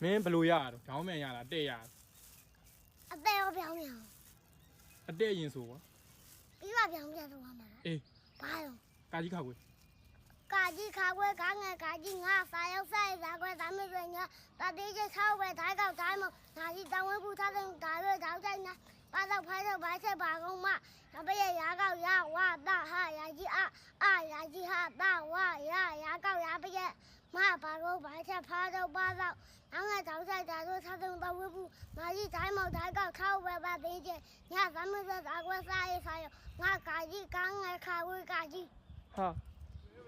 မင်းဘယ်လိုရတော့ခေါင်းမြန်ရလားတဲ့ရအသေးရောပြောင်းနေအောင်အတဲ့ရင်ဆိုကွာပြီးပါပြောင်းပြန်သွားမှာအေးဘာရောကာကြီးခါခွေကာကြီးခါခွေကားငယ်ကာကြီးငါစာရောက်ဆိုင်ဇာခွေဒါမျိုးတွေညာတတိကျ6ပဲဓာတ်ကောက်ဓာတ်မနာကြီးတောင်းဝဲပူထားတဲ့ဓာတ်ရွေးဓာတ်တိုင်းနာပါတော့ဖိုင်းတော့ဘာချက်ပါကုန်မနဘရဲ့ရာကောက်ရဝတာဟာရာကြီးအာရာကြီးဟာတာဝရာကောက်ရာပရဲ့မပါတော့ဘာချက်ဖားတော့ပါတော့နောက်ငါဓာတ်ဆိုင်ဓာတ်ရွေးထားတဲ့တော့ဝဲပူနာကြီးတိုင်းမဓာတ်ကောက်6ပဲပါသေးချင်ညဒါမျိုးတွေဓာတ်ခွဲစားရေးဆိုင်ငါကာကြီးကားငယ်ခါခွေကာကြီးဟာ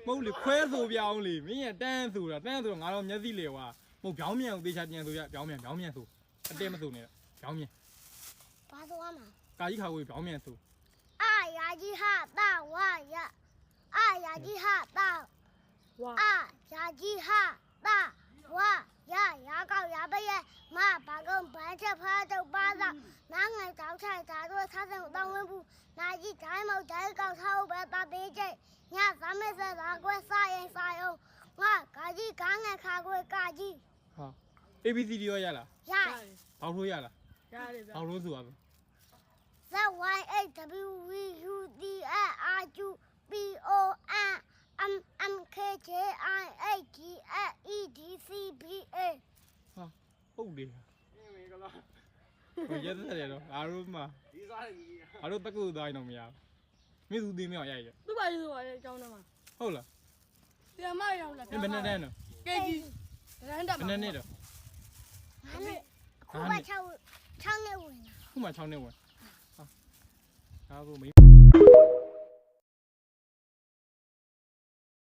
မဟုတ်လေခွဲဆိုပြောင်းလေမင်းရတန်းဆိုတာတန်းဆိုတော့ငါတော့မျက်စိလေကွာမဟုတ်ပြောင်းမြန်ကိုသေချာပြန်ဆိုရပြောင်းမြန်ဆိုအတဲမဆိုနဲ့ပြောင်းမြန်ဘာဆိုရမှာကာကြီးခါခွေပြောင်းမြန်ဆိုအာရာကြီးဟာတာဝရအာရာကြီးဟာတာဝအာရာကြီးဟာတာဝရာကောက်ရာပရဲ့မဘာကုန်ဘာချက်ဖားတော့ပါတော့နားငယ်တောက်ချိုက်ဓာတ်တို့ထားတဲ့တောင်းဝင်းဘူးနာကြီးတိုင်းမောက်တိုင်းကောက်ထားပဲတာသေးချိတ်ညသမက်ဆက်လာကွဲစားရင်စားအောင်ငါကာကြီးကားငယ်ခါကွဲကာကြီးဟာ ABCD ရောရလားရတယ်ဘောက်ထိုးရလားရတယ်ဗျဘောက်ထိုးဆိုပါမယ် ZYHWUDLRGPONMMKJIEDCBA ဟာဟုတ်တယ်ဟိုရက်တယ်တော့အားလုံးမှာဒီစားတယ်ကြီးအားလုံးတက္ကသိုလ်သားရင်တော့မရဘူးမင်းသူသိမအောင်ရိုက်ရသူ့ဘာလို့ဆိုပါလဲအကြောင်းထဲမှာဟုတ်လားပြန်မရောလားဘယ်နဲ့တန်းတော့ KG ရန်တာဘယ်နဲ့တော့ခုမှ6နဲ့ဝင်ခုမှ6နဲ့ဝင်ဟာဒါကိုမ